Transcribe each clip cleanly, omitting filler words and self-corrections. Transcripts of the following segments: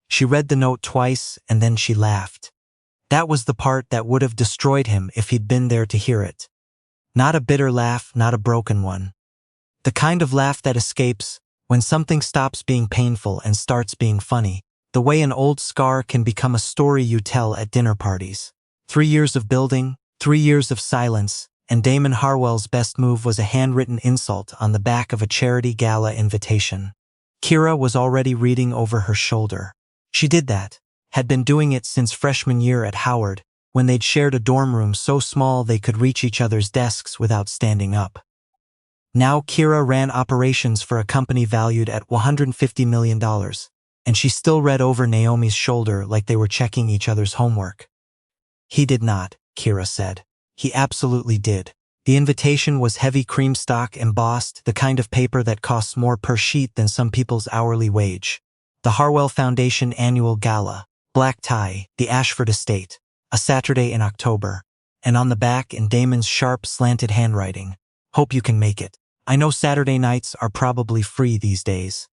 She read the note twice and then she laughed. That was the part that would have destroyed him if he'd been there to hear it. Not a bitter laugh, not a broken one. The kind of laugh that escapes when something stops being painful and starts being funny, the way an old scar can become a story you tell at dinner parties. 3 years of building, 3 years of silence, and Damon Harwell's best move was a handwritten insult on the back of a charity gala invitation. Kira was already reading over her shoulder. She did that, had been doing it since freshman year at Howard, when they'd shared a dorm room so small they could reach each other's desks without standing up. Now Kira ran operations for a company valued at $150 million, and she still read over Naomi's shoulder like they were checking each other's homework. He did not, Kira said. He absolutely did. The invitation was heavy cream stock embossed, the kind of paper that costs more per sheet than some people's hourly wage. The Harwell Foundation Annual Gala, black tie, the Ashford Estate, a Saturday in October, and on the back in Damon's sharp, slanted handwriting, "Hope you can make it. I know Saturday nights are probably free these days."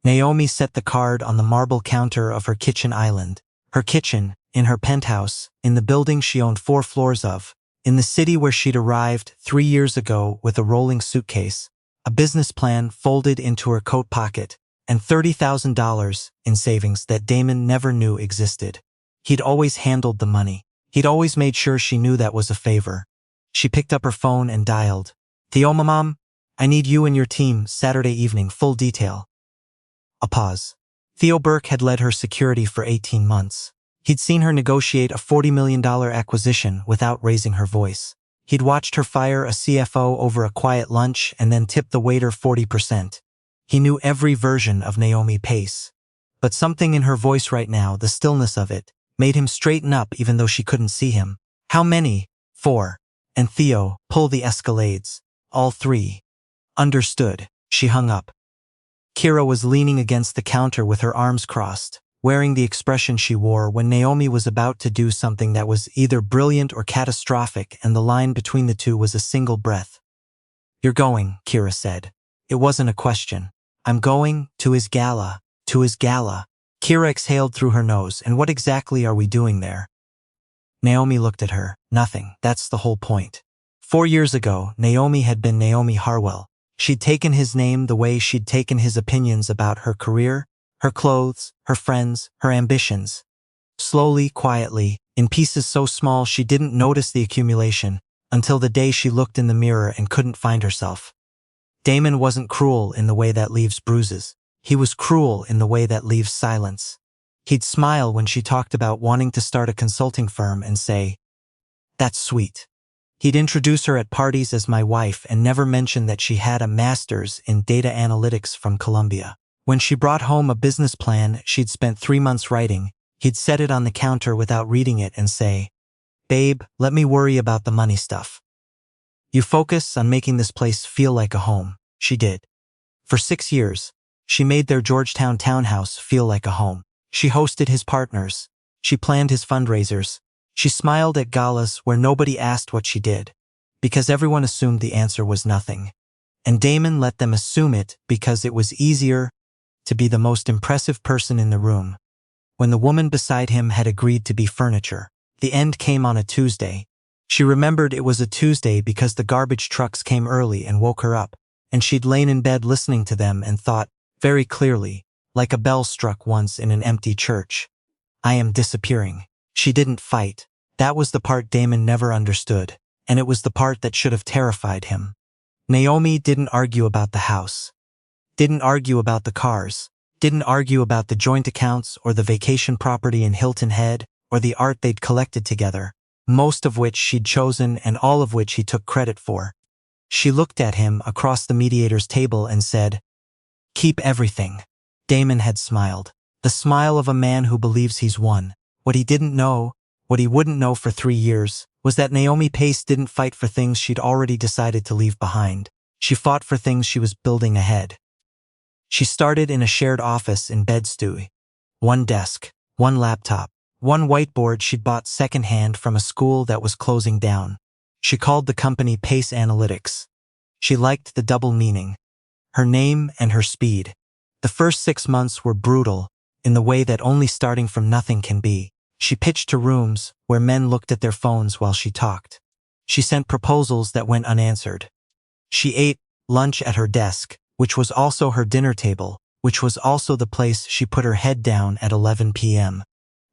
Naomi set the card on the marble counter of her kitchen island. Her kitchen, in her penthouse, in the building she owned 4 floors of, in the city where she'd arrived 3 years ago with a rolling suitcase, a business plan folded into her coat pocket, and $30,000 in savings that Damon never knew existed. He'd always handled the money. He'd always made sure she knew that was a favor. She picked up her phone and dialed. "Theo, Mom, I need you and your team Saturday evening, full detail." A pause. Theo Burke had led her security for 18 months. He'd seen her negotiate a $40 million acquisition without raising her voice. He'd watched her fire a CFO over a quiet lunch and then tip the waiter 40%. He knew every version of Naomi Pace. But something in her voice right now, the stillness of it, made him straighten up even though she couldn't see him. "How many?" "4. And Theo, pull the Escalades. All 3. "Understood." She hung up. Kira was leaning against the counter with her arms crossed, wearing the expression she wore when Naomi was about to do something that was either brilliant or catastrophic, and the line between the two was a single breath. "You're going," Kira said. It wasn't a question. "I'm going to his gala, to his gala." Kira exhaled through her nose. "And what exactly are we doing there?" Naomi looked at her. "Nothing. That's the whole point." 4 years ago, Naomi had been Naomi Harwell. She'd taken his name the way she'd taken his opinions about her career, her clothes, her friends, her ambitions. Slowly, quietly, in pieces so small she didn't notice the accumulation, until the day she looked in the mirror and couldn't find herself. Damon wasn't cruel in the way that leaves bruises. He was cruel in the way that leaves silence. He'd smile when she talked about wanting to start a consulting firm and say, "That's sweet." He'd introduce her at parties as my wife and never mention that she had a master's in data analytics from Columbia. When she brought home a business plan she'd spent 3 months writing, he'd set it on the counter without reading it and say, "Babe, let me worry about the money stuff. You focus on making this place feel like a home." She did. For 6 years, she made their Georgetown townhouse feel like a home. She hosted his partners. She planned his fundraisers. She smiled at galas where nobody asked what she did, because everyone assumed the answer was nothing. And Damon let them assume it because it was easier to be the most impressive person in the room. When the woman beside him had agreed to be furniture, the end came on a Tuesday. She remembered it was a Tuesday because the garbage trucks came early and woke her up, and she'd lain in bed listening to them and thought, very clearly, like a bell struck once in an empty church, "I am disappearing." She didn't fight. That was the part Damon never understood, and it was the part that should have terrified him. Naomi didn't argue about the house. Didn't argue about the cars. Didn't argue about the joint accounts or the vacation property in Hilton Head or the art they'd collected together, most of which she'd chosen and all of which he took credit for. She looked at him across the mediator's table and said, "Keep everything." Damon had smiled. The smile of a man who believes he's won. What he didn't know, what he wouldn't know for 3 years, was that Naomi Pace didn't fight for things she'd already decided to leave behind. She fought for things she was building ahead. She started in a shared office in Bed-Stuy. 1 desk, 1 laptop, 1 whiteboard she'd bought secondhand from a school that was closing down. She called the company Pace Analytics. She liked the double meaning. Her name and her speed. The first 6 months were brutal, in the way that only starting from nothing can be. She pitched to rooms where men looked at their phones while she talked. She sent proposals that went unanswered. She ate lunch at her desk, which was also her dinner table, which was also the place she put her head down at 11 p.m.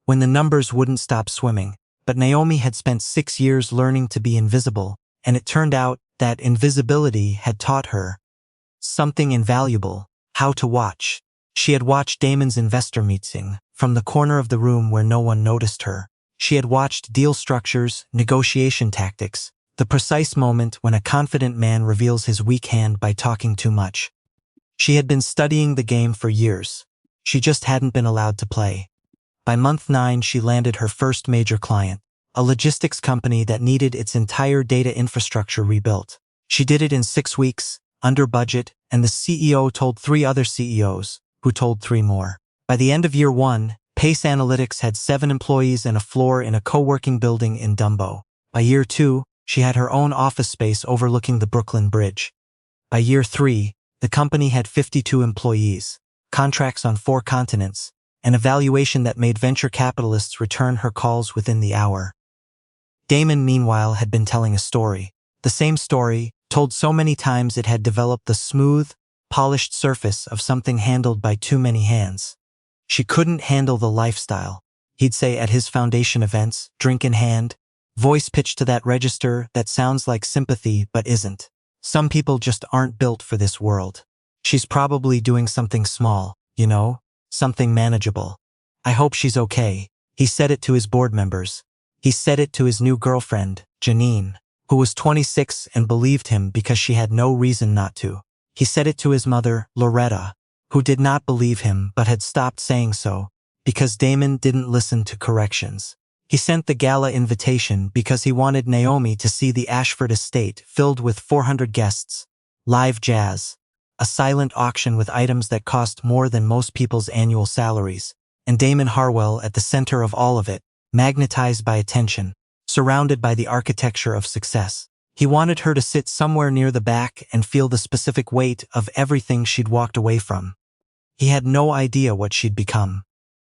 when the numbers wouldn't stop swimming. But Naomi had spent 6 years learning to be invisible, and it turned out that invisibility had taught her something invaluable: how to watch. She had watched Damon's investor meeting from the corner of the room where no one noticed her. She had watched deal structures, negotiation tactics, the precise moment when a confident man reveals his weak hand by talking too much. She had been studying the game for years. She just hadn't been allowed to play. By month 9, she landed her first major client, a logistics company that needed its entire data infrastructure rebuilt. She did it in 6 weeks, under budget, and the CEO told 3 other CEOs, who told 3 more. By the end of year 1, Pace Analytics had 7 employees and a floor in a co-working building in Dumbo. By year 2, she had her own office space overlooking the Brooklyn Bridge. By year 3, the company had 52 employees, contracts on 4 continents, an evaluation that made venture capitalists return her calls within the hour. Damon, meanwhile, had been telling a story. The same story, told so many times it had developed the smooth, polished surface of something handled by too many hands. She couldn't handle the lifestyle, he'd say at his foundation events, drink in hand, voice pitched to that register that sounds like sympathy but isn't. Some people just aren't built for this world. She's probably doing something small, you know? Something manageable. I hope she's okay. He said it to his board members. He said it to his new girlfriend, Janine, who was 26 and believed him because she had no reason not to. He said it to his mother, Loretta, who did not believe him but had stopped saying so because Damon didn't listen to corrections. He sent the gala invitation because he wanted Naomi to see the Ashford estate filled with 400 guests, live jazz, a silent auction with items that cost more than most people's annual salaries, and Damon Harwell at the center of all of it, magnetized by attention, surrounded by the architecture of success. He wanted her to sit somewhere near the back and feel the specific weight of everything she'd walked away from. He had no idea what she'd become.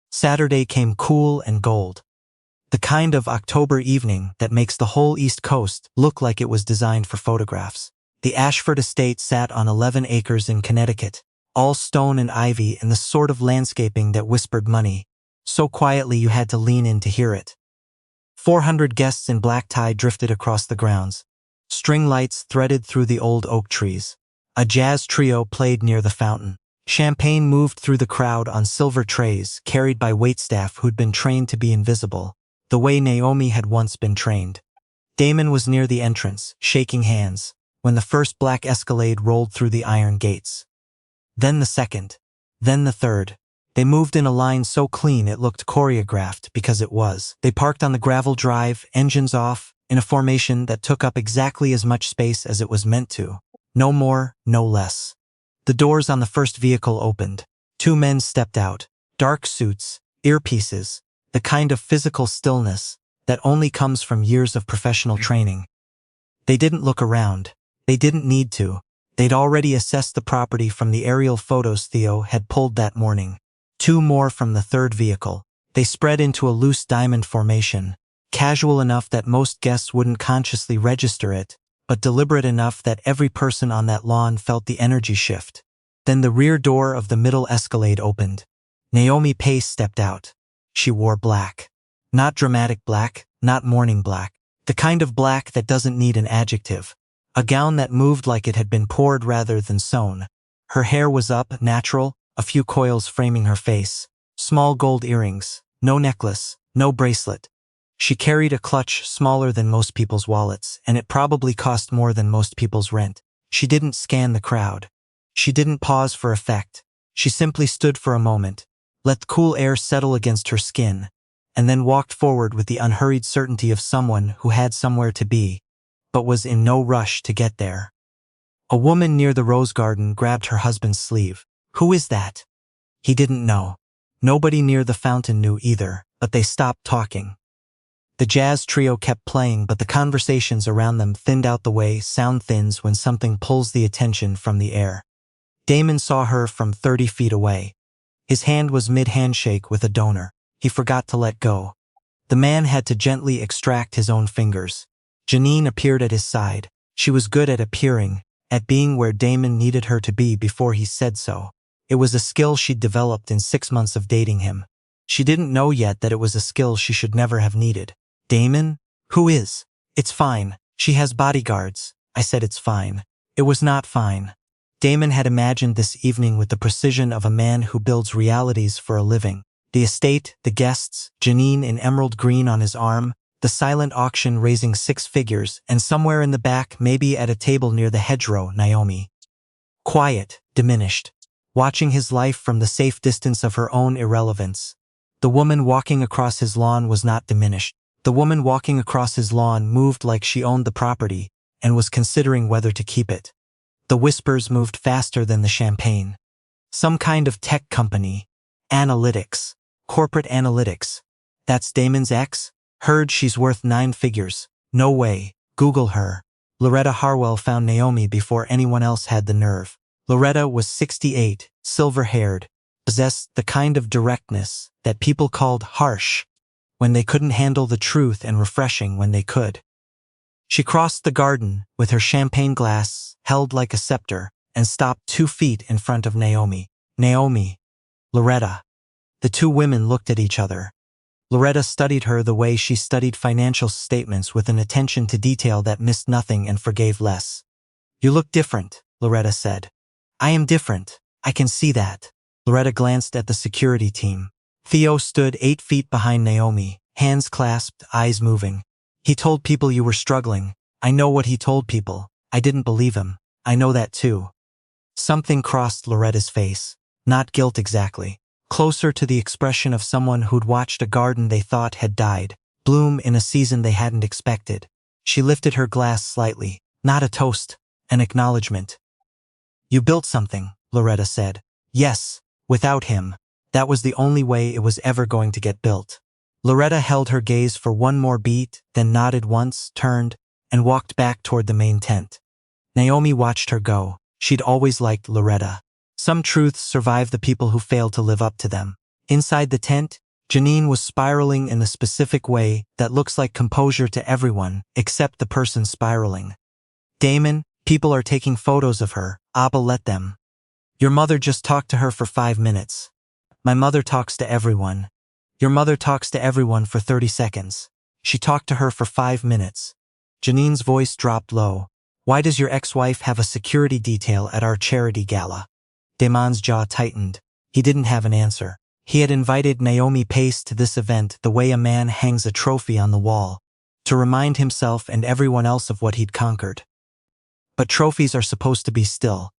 Saturday came cool and gold. The kind of October evening that makes the whole East Coast look like it was designed for photographs. The Ashford estate sat on 11 acres in Connecticut, all stone and ivy and the sort of landscaping that whispered money, so quietly you had to lean in to hear it. 400 guests in black tie drifted across the grounds. String lights threaded through the old oak trees. A jazz trio played near the fountain. Champagne moved through the crowd on silver trays carried by waitstaff who'd been trained to be invisible, the way Naomi had once been trained. Damon was near the entrance, shaking hands, when the first black Escalade rolled through the iron gates. Then the second. Then the third. They moved in a line so clean it looked choreographed because it was. They parked on the gravel drive, engines off, in a formation that took up exactly as much space as it was meant to. No more, no less. The doors on the first vehicle opened. 2 men stepped out. Dark suits, earpieces, the kind of physical stillness that only comes from years of professional training. They didn't look around. They didn't need to. They'd already assessed the property from the aerial photos Theo had pulled that morning. 2 more from the third vehicle. They spread into a loose diamond formation, casual enough that most guests wouldn't consciously register it, but deliberate enough that every person on that lawn felt the energy shift. Then the rear door of the middle Escalade opened. Naomi Pace stepped out. She wore black. Not dramatic black, not morning black. The kind of black that doesn't need an adjective. A gown that moved like it had been poured rather than sewn. Her hair was up, natural, a few coils framing her face. Small gold earrings, no necklace, no bracelet. She carried a clutch smaller than most people's wallets, and it probably cost more than most people's rent. She didn't scan the crowd. She didn't pause for effect. She simply stood for a moment, let the cool air settle against her skin, and then walked forward with the unhurried certainty of someone who had somewhere to be, but was in no rush to get there. A woman near the rose garden grabbed her husband's sleeve. "Who is that?" He didn't know. Nobody near the fountain knew either, but they stopped talking. The jazz trio kept playing, but the conversations around them thinned out the way sound thins when something pulls the attention from the air. Damon saw her from 30 feet away. His hand was mid-handshake with a donor. He forgot to let go. The man had to gently extract his own fingers. Janine appeared at his side. She was good at appearing, at being where Damon needed her to be before he said so. It was a skill she'd developed in 6 months of dating him. She didn't know yet that it was a skill she should never have needed. Damon? Who is? It's fine. She has bodyguards. I said it's fine. It was not fine. Damon had imagined this evening with the precision of a man who builds realities for a living. The estate, the guests, Janine in emerald green on his arm, the silent auction raising 6 figures, and somewhere in the back, maybe at a table near the hedgerow, Naomi. Quiet, diminished, watching his life from the safe distance of her own irrelevance. The woman walking across his lawn was not diminished. The woman walking across his lawn moved like she owned the property and was considering whether to keep it. The whispers moved faster than the champagne. Some kind of tech company. Analytics. Corporate analytics. That's Damon's ex? Heard she's worth 9 figures. No way. Google her. Loretta Harwell found Naomi before anyone else had the nerve. Loretta was 68, silver-haired, possessed the kind of directness that people called harsh when they couldn't handle the truth and refreshing when they could. She crossed the garden with her champagne glass held like a scepter and stopped 2 feet in front of Naomi. Naomi. Loretta. The 2 women looked at each other. Loretta studied her the way she studied financial statements with an attention to detail that missed nothing and forgave less. You look different, Loretta said. I am different. I can see that. Loretta glanced at the security team. Theo stood 8 feet behind Naomi, hands clasped, eyes moving. He told people you were struggling. I know what he told people. I didn't believe him. I know that too. Something crossed Loretta's face. Not guilt exactly. Closer to the expression of someone who'd watched a garden they thought had died, bloom in a season they hadn't expected. She lifted her glass slightly. Not a toast. An acknowledgement. You built something, Loretta said. Yes, without him. That was the only way it was ever going to get built. Loretta held her gaze for one more beat, then nodded once, turned, and walked back toward the main tent. Naomi watched her go. She'd always liked Loretta. Some truths survive the people who fail to live up to them. Inside the tent, Janine was spiraling in a specific way that looks like composure to everyone except the person spiraling. Damon, people are taking photos of her. Abba let them. Your mother just talked to her for 5 minutes. My mother talks to everyone. Your mother talks to everyone for 30 seconds. She talked to her for 5 minutes. Janine's voice dropped low. Why does your ex-wife have a security detail at our charity gala? Damon's jaw tightened. He didn't have an answer. He had invited Naomi Pace to this event the way a man hangs a trophy on the wall, to remind himself and everyone else of what he'd conquered. But trophies are supposed to be still.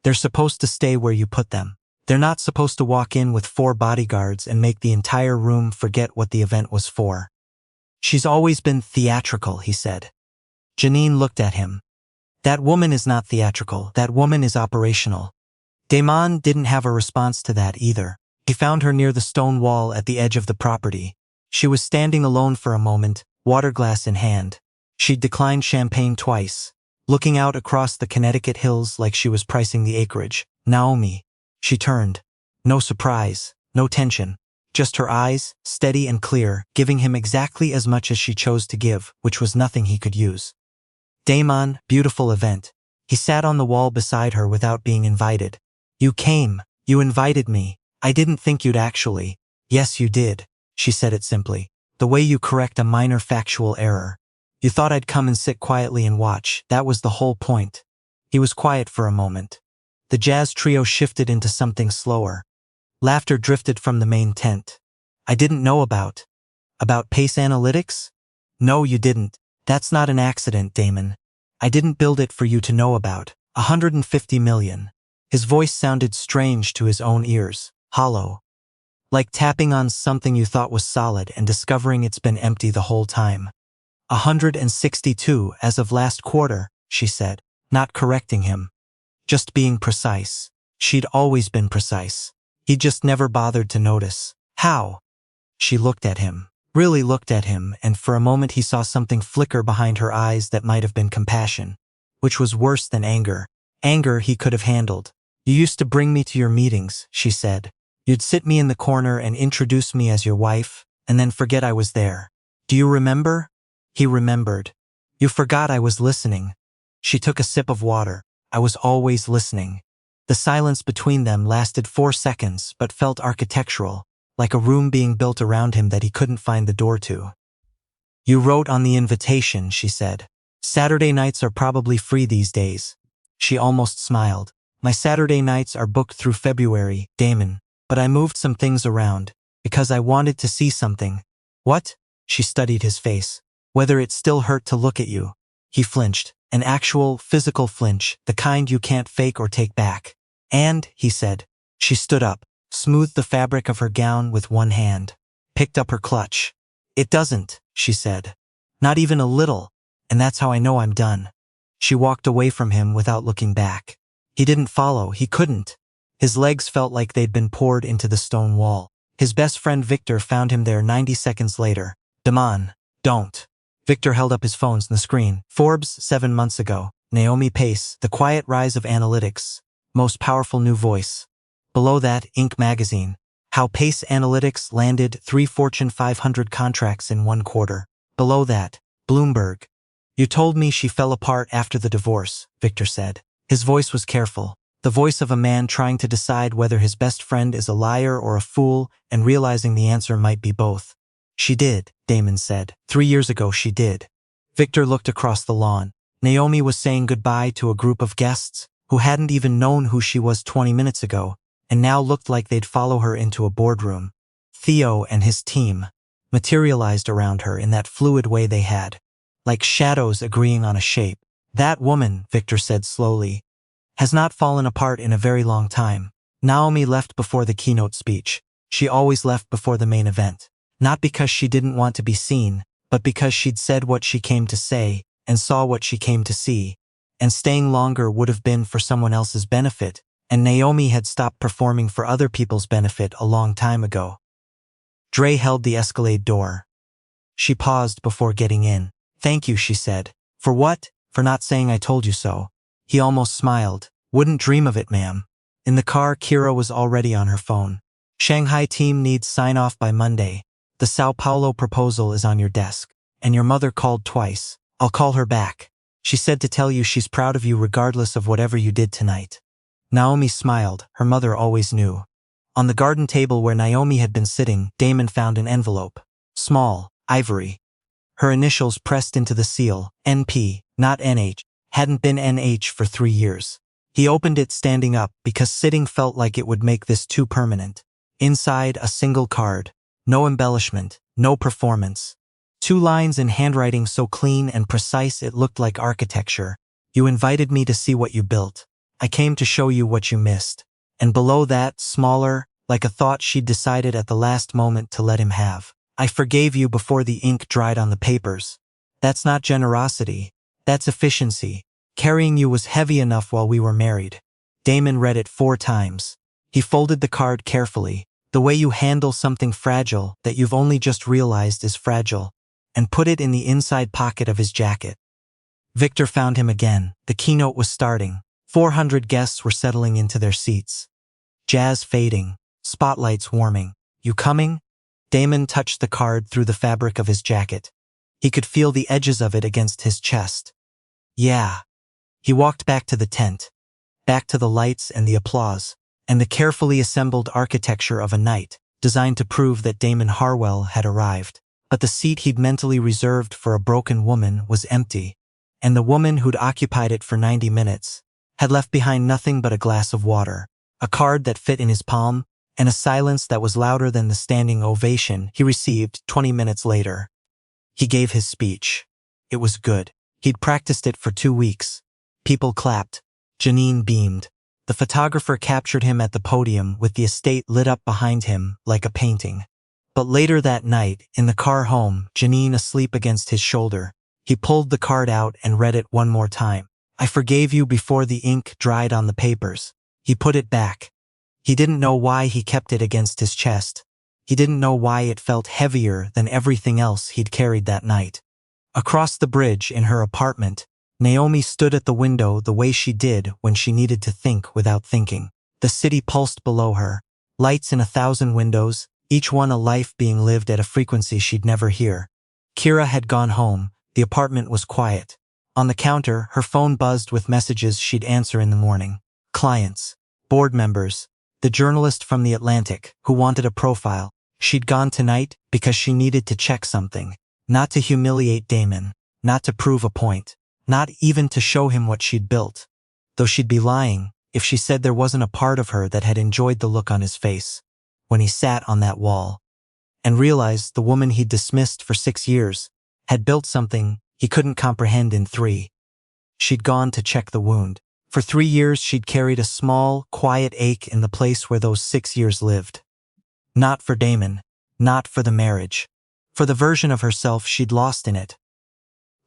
They're supposed to stay where you put them. They're not supposed to walk in with 4 bodyguards and make the entire room forget what the event was for. She's always been theatrical, he said. Janine looked at him. That woman is not theatrical. That woman is operational. Damon didn't have a response to that either. He found her near the stone wall at the edge of the property. She was standing alone for a moment, water glass in hand. She'd declined champagne twice, looking out across the Connecticut hills like she was pricing the acreage. Naomi. She turned. No surprise, no tension. Just her eyes, steady and clear, giving him exactly as much as she chose to give, which was nothing he could use. Damon, beautiful event. He sat on the wall beside her without being invited. You came. You invited me. I didn't think you'd actually. Yes, you did. She said it simply. The way you correct a minor factual error. You thought I'd come and sit quietly and watch. That was the whole point. He was quiet for a moment. The jazz trio shifted into something slower. Laughter drifted from the main tent. I didn't know about Pace Analytics? No, you didn't. That's not an accident, Damon. I didn't build it for you to know about. 150 million. His voice sounded strange to his own ears, hollow. Like tapping on something you thought was solid and discovering it's been empty the whole time. 162 as of last quarter, she said, not correcting him. Just being precise. She'd always been precise. He just never bothered to notice. How? She looked at him, really looked at him, and for a moment he saw something flicker behind her eyes that might have been compassion, which was worse than anger. Anger he could have handled. You used to bring me to your meetings, she said. You'd sit me in the corner and introduce me as your wife, and then forget I was there. Do you remember? He remembered. You forgot I was listening. She took a sip of water. I was always listening. The silence between them lasted 4 seconds but felt architectural, like a room being built around him that he couldn't find the door to. You wrote on the invitation, she said. Saturday nights are probably free these days. She almost smiled. My Saturday nights are booked through February, Damon, but I moved some things around, because I wanted to see something. What? She studied his face. Whether it still hurt to look at you. He flinched, an actual, physical flinch, the kind you can't fake or take back. And, he said. She stood up, smoothed the fabric of her gown with one hand, picked up her clutch. It doesn't, she said. Not even a little, and that's how I know I'm done. She walked away from him without looking back. He didn't follow, he couldn't. His legs felt like they'd been poured into the stone wall. His best friend Victor found him there 90 seconds later. Damon, don't. Victor held up his phone on the screen. Forbes, 7 months ago. Naomi Pace, The Quiet Rise of Analytics. Most powerful new voice. Below that, Inc. magazine. How Pace Analytics landed 3 Fortune 500 contracts in 1 quarter. Below that, Bloomberg. You told me she fell apart after the divorce, Victor said. His voice was careful. The voice of a man trying to decide whether his best friend is a liar or a fool and realizing the answer might be both. She did, Damon said. 3 years ago she did. Victor looked across the lawn. Naomi was saying goodbye to a group of guests who hadn't even known who she was 20 minutes ago and now looked like they'd follow her into a boardroom. Theo and his team materialized around her in that fluid way they had, like shadows agreeing on a shape. That woman, Victor said slowly, has not fallen apart in a very long time. Naomi left before the keynote speech. She always left before the main event. Not because she didn't want to be seen, but because she'd said what she came to say and saw what she came to see. And staying longer would have been for someone else's benefit, and Naomi had stopped performing for other people's benefit a long time ago. Dre held the Escalade door. She paused before getting in. Thank you, she said. For what? For not saying I told you so. He almost smiled. Wouldn't dream of it, ma'am. In the car, Kira was already on her phone. Shanghai team needs sign-off by Monday. The Sao Paulo proposal is on your desk. And your mother called twice. I'll call her back. She said to tell you she's proud of you regardless of whatever you did tonight. Naomi smiled. Her mother always knew. On the garden table where Naomi had been sitting, Damon found an envelope. Small, ivory. Her initials pressed into the seal. NP, not NH. Hadn't been NH for 3 years. He opened it standing up because sitting felt like it would make this too permanent. Inside, a single card. No embellishment, no performance. 2 lines in handwriting so clean and precise it looked like architecture. You invited me to see what you built. I came to show you what you missed. And below that, smaller, like a thought she'd decided at the last moment to let him have. I forgave you before the ink dried on the papers. That's not generosity. That's efficiency. Carrying you was heavy enough while we were married. Damon read it 4 times. He folded the card carefully. The way you handle something fragile that you've only just realized is fragile, and put it in the inside pocket of his jacket. Victor found him again. The keynote was starting. 400 guests were settling into their seats. Jazz fading. Spotlights warming. You coming? Damon touched the card through the fabric of his jacket. He could feel the edges of it against his chest. Yeah. He walked back to the tent. Back to the lights and the applause, and the carefully assembled architecture of a night, designed to prove that Damon Harwell had arrived. But the seat he'd mentally reserved for a broken woman was empty, and the woman who'd occupied it for 90 minutes had left behind nothing but a glass of water, a card that fit in his palm, and a silence that was louder than the standing ovation he received 20 minutes later. He gave his speech. It was good. He'd practiced it for 2 weeks. People clapped. Janine beamed. The photographer captured him at the podium with the estate lit up behind him like a painting. But later that night, in the car home, Janine asleep against his shoulder, he pulled the card out and read it one more time. I forgave you before the ink dried on the papers. He put it back. He didn't know why he kept it against his chest. He didn't know why it felt heavier than everything else he'd carried that night. Across the bridge in her apartment, Naomi stood at the window the way she did when she needed to think without thinking. The city pulsed below her, Lights in 1,000 windows, each one a life being lived at a frequency she'd never hear. Kira had gone home. The apartment was quiet. On the counter, her phone buzzed with messages she'd answer in the morning. Clients, board members, the journalist from The Atlantic, who wanted a profile. She'd gone tonight because she needed to check something. Not to humiliate Damon, not to prove a point, not even to show him what she'd built. Though she'd be lying if she said there wasn't a part of her that had enjoyed the look on his face when he sat on that wall and realized the woman he'd dismissed for 6 years had built something he couldn't comprehend in 3. She'd gone to check the wound. For 3 years she'd carried a small, quiet ache in the place where those 6 years lived. Not for Damon, not for the marriage, for the version of herself she'd lost in it.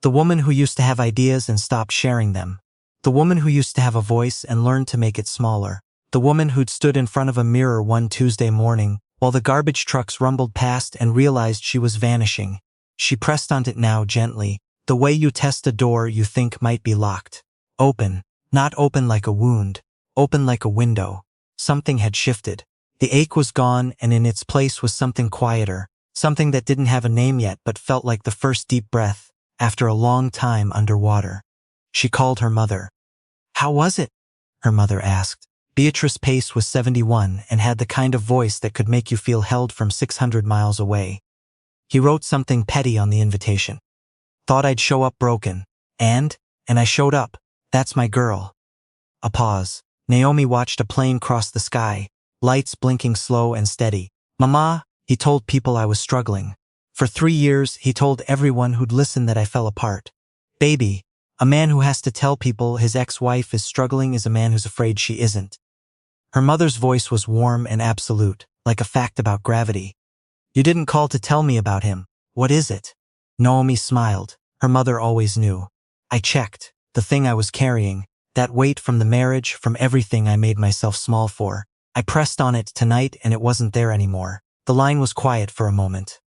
The woman who used to have ideas and stopped sharing them. The woman who used to have a voice and learned to make it smaller. The woman who'd stood in front of a mirror one Tuesday morning while the garbage trucks rumbled past and realized she was vanishing. She pressed on it now gently, the way you test a door you think might be locked. Open, not open like a wound, open like a window. Something had shifted. The ache was gone and in its place was something quieter, something that didn't have a name yet but felt like the first deep breath after a long time underwater. She called her mother. "How was it?" her mother asked. Beatrice Pace was 71 and had the kind of voice that could make you feel held from 600 miles away. He wrote something petty on the invitation. Thought I'd show up broken. And I showed up. That's my girl. A pause. Naomi watched a plane cross the sky, lights blinking slow and steady. "Mama," he told people I was struggling. For 3 years, he told everyone who'd listen that I fell apart. "Baby, a man who has to tell people his ex-wife is struggling is a man who's afraid she isn't." Her mother's voice was warm and absolute, like a fact about gravity. "You didn't call to tell me about him. What is it?" Naomi smiled. Her mother always knew. "I checked. The thing I was carrying, that weight from the marriage, from everything I made myself small for. I pressed on it tonight and it wasn't there anymore." The line was quiet for a moment.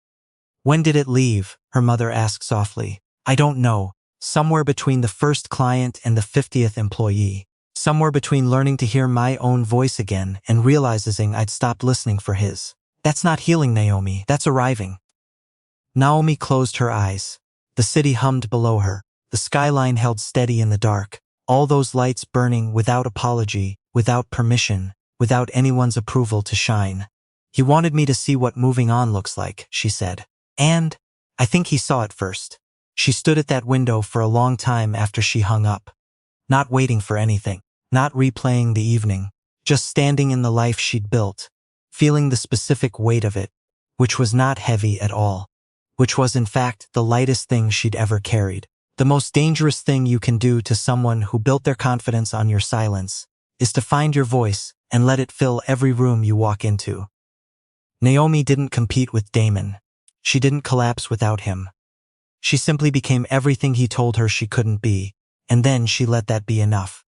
"When did it leave?" her mother asked softly. "I don't know. Somewhere between the first client and the 50th employee. Somewhere between learning to hear my own voice again and realizing I'd stopped listening for his." "That's not healing, Naomi. That's arriving." Naomi closed her eyes. The city hummed below her. The skyline held steady in the dark. All those lights burning without apology, without permission, without anyone's approval to shine. "He wanted me to see what moving on looks like," she said. And I think he saw it first. She stood at that window for a long time after she hung up. Not waiting for anything. Not replaying the evening. Just standing in the life she'd built. Feeling the specific weight of it. Which was not heavy at all. Which was in fact the lightest thing she'd ever carried. The most dangerous thing you can do to someone who built their confidence on your silence is to find your voice and let it fill every room you walk into. Naomi didn't compete with Damon. She didn't collapse without him. She simply became everything he told her she couldn't be, and then she let that be enough.